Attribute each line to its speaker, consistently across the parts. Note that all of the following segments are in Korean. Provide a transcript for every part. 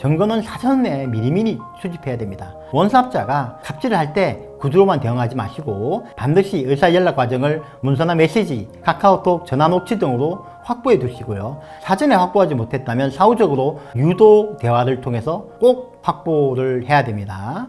Speaker 1: 증거는 사전에 미리미리 수집해야 됩니다. 원사업자가 갑질을 할 때 구두로만 대응하지 마시고 반드시 의사연락 과정을 문서나 메시지, 카카오톡, 전화 녹취 등으로 확보해 두시고요. 사전에 확보하지 못했다면 사후적으로 유도 대화를 통해서 꼭 확보를 해야 됩니다.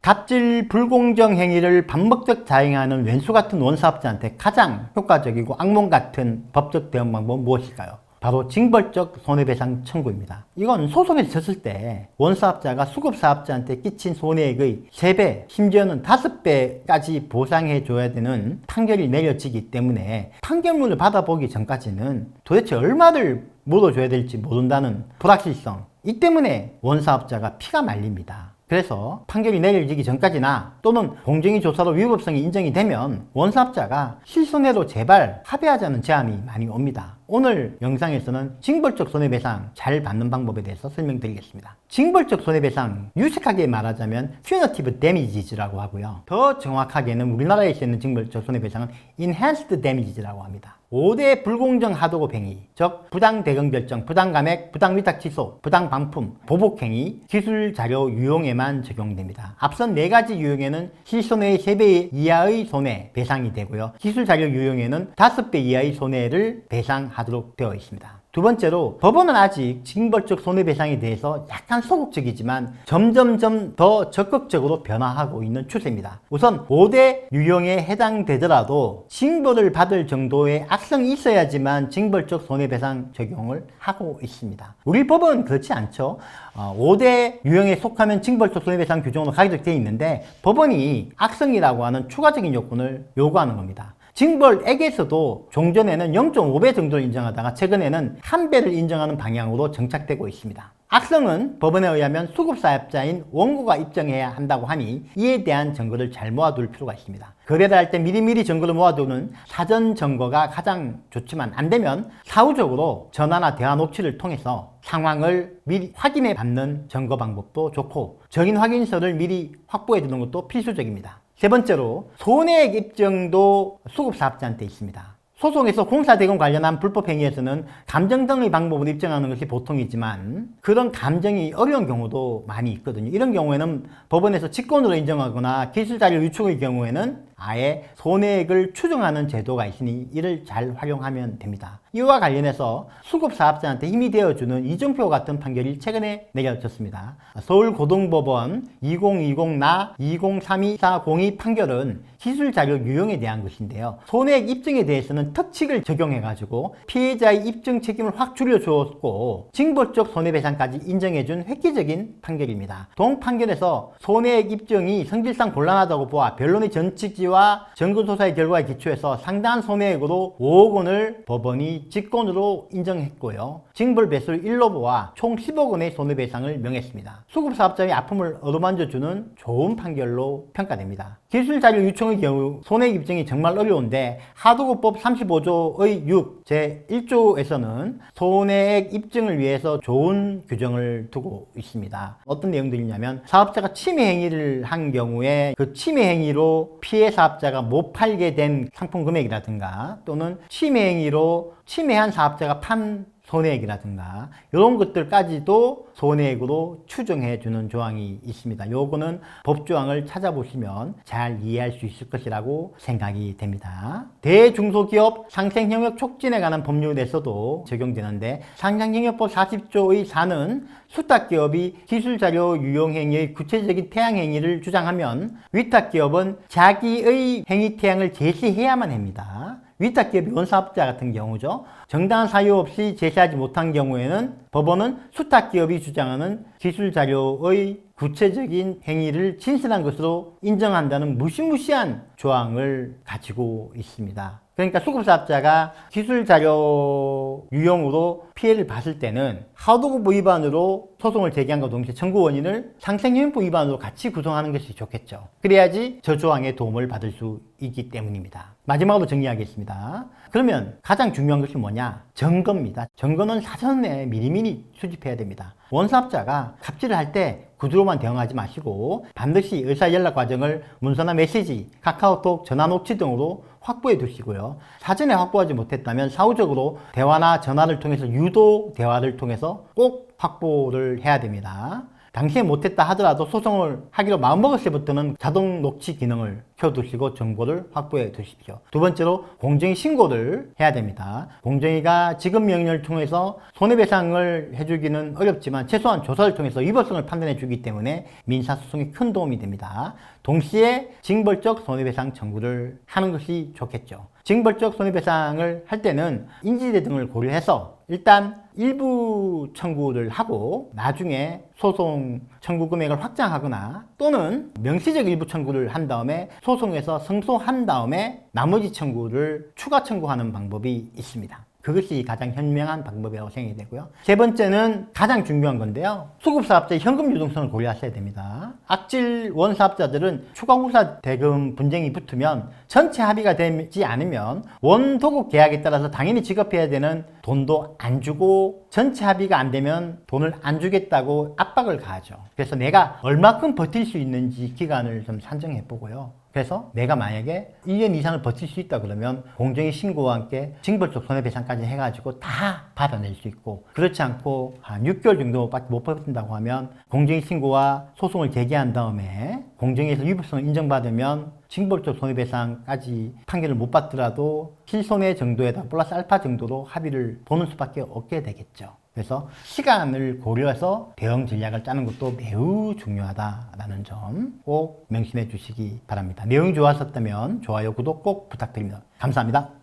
Speaker 1: 갑질 불공정 행위를 반복적 자행하는 왼수 같은 원사업자한테 가장 효과적이고 악몽 같은 법적 대응 방법은 무엇일까요? 바로 징벌적 손해배상 청구입니다. 이건 소송에서 졌을 때 원사업자가 수급사업자한테 끼친 손해액의 3배, 심지어는 5배까지 보상해 줘야 되는 판결이 내려지기 때문에 판결문을 받아보기 전까지는 도대체 얼마를 물어줘야 될지 모른다는 불확실성, 이 때문에 원사업자가 피가 말립니다. 그래서 판결이 내려지기 전까지나 또는 공정위 조사로 위법성이 인정이 되면 원사업자가 실손해로 제발 합의하자는 제안이 많이 옵니다. 오늘 영상에서는 징벌적 손해배상 잘 받는 방법에 대해서 설명드리겠습니다. 징벌적 손해배상, 유식하게 말하자면 punitive damages라고 하고요. 더 정확하게는 우리나라에서 있는 징벌적 손해배상은 enhanced damages라고 합니다. 5대 불공정 하도급 행위, 즉 부당 대금 결정, 부당 감액, 부당 위탁 취소, 부당 반품, 보복 행위, 기술 자료 유용에만 적용됩니다. 앞선 4가지 유형에는 실손해의 3배 이하의 손해 배상이 되고요. 기술 자료 유형에는 5배 이하의 손해를 배상하도록 되어 있습니다. 두 번째로, 법원은 아직 징벌적 손해배상에 대해서 약간 소극적이지만 점점점 더 적극적으로 변화하고 있는 추세입니다. 우선 5대 유형에 해당되더라도 징벌을 받을 정도의 악성이 있어야지만 징벌적 손해배상 적용을 하고 있습니다. 우리 법은 그렇지 않죠. 5대 유형에 속하면 징벌적 손해배상 규정으로 가기도 되어 있는데 법원이 악성이라고 하는 추가적인 요건을 요구하는 겁니다. 징벌액에서도 종전에는 0.5배 정도를 인정하다가 최근에는 1배를 인정하는 방향으로 정착되고 있습니다. 악성은 법원에 의하면 수급사업자인 원고가 입증해야 한다고 하니 이에 대한 증거를 잘 모아둘 필요가 있습니다. 거래를 할 때 미리미리 증거를 모아두는 사전 증거가 가장 좋지만 안되면 사후적으로 전화나 대화 녹취를 통해서 상황을 미리 확인해 받는 증거 방법도 좋고 정인 확인서를 미리 확보해 두는 것도 필수적입니다. 세 번째로, 손해액 입증도 수급사업자한테 있습니다. 소송에서 공사대금 관련한 불법행위에서는 감정 등의 방법으로 입증하는 것이 보통이지만 그런 감정이 어려운 경우도 많이 있거든요. 이런 경우에는 법원에서 직권으로 인정하거나 기술자료 유출의 경우에는 아예 손해액을 추정하는 제도가 있으니 이를 잘 활용하면 됩니다. 이와 관련해서 수급사업자한테 힘이 되어주는 이정표 같은 판결이 최근에 내려졌습니다. 서울고등법원 2020나 2032-402 판결은 기술자료 유용에 대한 것인데요. 손해액 입증에 대해서는 특칙을 적용해가지고 피해자의 입증 책임을 확 줄여주었고 징벌적 손해배상까지 인정해준 획기적인 판결입니다. 동 판결에서 손해액 입증이 성질상 곤란하다고 보아 변론의 전치지와 전근조사의 결과에 기초해서 상당한 손해액으로 5억 원을 법원이 직권으로 인정했고요. 징벌 배수를 1로 보아 총 10억 원의 손해배상을 명했습니다. 수급사업자의 아픔을 어루만져주는 좋은 판결로 평가됩니다. 기술자료 유출의 경우 손해액 입증이 정말 어려운데 하도급법 35조의 6 제1조에서는 손해액 입증을 위해서 좋은 규정을 두고 있습니다. 어떤 내용들이냐면 사업자가 침해 행위를 한 경우에 그 침해 행위로 피해 사업자가 못 팔게 된 상품 금액이라든가 또는 침해 행위로 침해한 사업자가 판 손해액이라든가 이런 것들까지도 손해액으로 추정해주는 조항이 있습니다. 요거는 법조항을 찾아보시면 잘 이해할 수 있을 것이라고 생각이 됩니다. 대중소기업 상생협력 촉진에 관한 법률에서도 적용되는데 상생협력법 40조의 4는 수탁기업이 기술자료 유용행위의 구체적인 태양행위를 주장하면 위탁기업은 자기의 행위 태양을 제시해야만 합니다. 위탁기업이 원사업자 같은 경우죠. 정당한 사유 없이 제시하지 못한 경우에는 법원은 수탁기업이 주장하는 기술자료의 구체적인 행위를 진실한 것으로 인정한다는 무시무시한 조항을 가지고 있습니다. 그러니까 수급사업자가 기술자료 유용으로 피해를 봤을 때는 하도급 위반으로 소송을 제기한 것과 동시에 청구 원인을 상생협력법 위반으로 같이 구성하는 것이 좋겠죠. 그래야지 저 조항의 도움을 받을 수 있기 때문입니다. 마지막으로 정리하겠습니다. 그러면 가장 중요한 것이 뭐냐? 증거입니다. 증거는 사전에 미리미리 수집해야 됩니다. 원사업자가 갑질을 할 때 구두로만 대응하지 마시고 반드시 의사연락 과정을 문서나 메시지, 카카오톡, 전화 녹취 등으로 확보해 두시고요. 사전에 확보하지 못했다면 사후적으로 대화나 전화를 통해서 유도 대화를 통해서 꼭 확보를 해야 됩니다. 당시에 못했다 하더라도 소송을 하기로 마음먹었을 때부터는 자동 녹취 기능을 켜두시고 정보를 확보해 두십시오. 두 번째로 공정위 신고를 해야 됩니다. 공정위가 지급 명령을 통해서 손해배상을 해주기는 어렵지만 최소한 조사를 통해서 위법성을 판단해 주기 때문에 민사소송에 큰 도움이 됩니다. 동시에 징벌적 손해배상 청구를 하는 것이 좋겠죠. 징벌적 손해배상을 할 때는 인지대 등을 고려해서 일단 일부 청구를 하고 나중에 소송 청구 금액을 확장하거나 또는 명시적 일부 청구를 한 다음에 소송에서 승소한 다음에 나머지 청구를 추가 청구하는 방법이 있습니다. 그것이 가장 현명한 방법이라고 생각이 되고요. 세 번째는 가장 중요한 건데요. 수급사업자의 현금 유동성을 고려하셔야 됩니다. 악질 원사업자들은 추가 후사 대금 분쟁이 붙으면 전체 합의가 되지 않으면 원도급 계약에 따라서 당연히 지급해야 되는 돈도 안 주고 전체 합의가 안 되면 돈을 안 주겠다고 압박을 가하죠. 그래서 내가 얼마큼 버틸 수 있는지 기간을 좀 산정해 보고요. 그래서 내가 만약에 1년 이상을 버틸 수 있다 그러면 공정위 신고와 함께 징벌적 손해배상까지 해가지고 다 받아낼 수 있고, 그렇지 않고 한 6개월 정도밖에 못 버틴다고 하면 공정위 신고와 소송을 제기한 다음에 공정위에서 위법성을 인정받으면 징벌적 손해배상까지 판결을 못 받더라도 실손해 정도에다 플러스 알파 정도로 합의를 보는 수밖에 없게 되겠죠. 그래서 시간을 고려해서 대응 전략을 짜는 것도 매우 중요하다라는 점 꼭 명심해 주시기 바랍니다. 내용이 좋았었다면 좋아요, 구독 꼭 부탁드립니다. 감사합니다.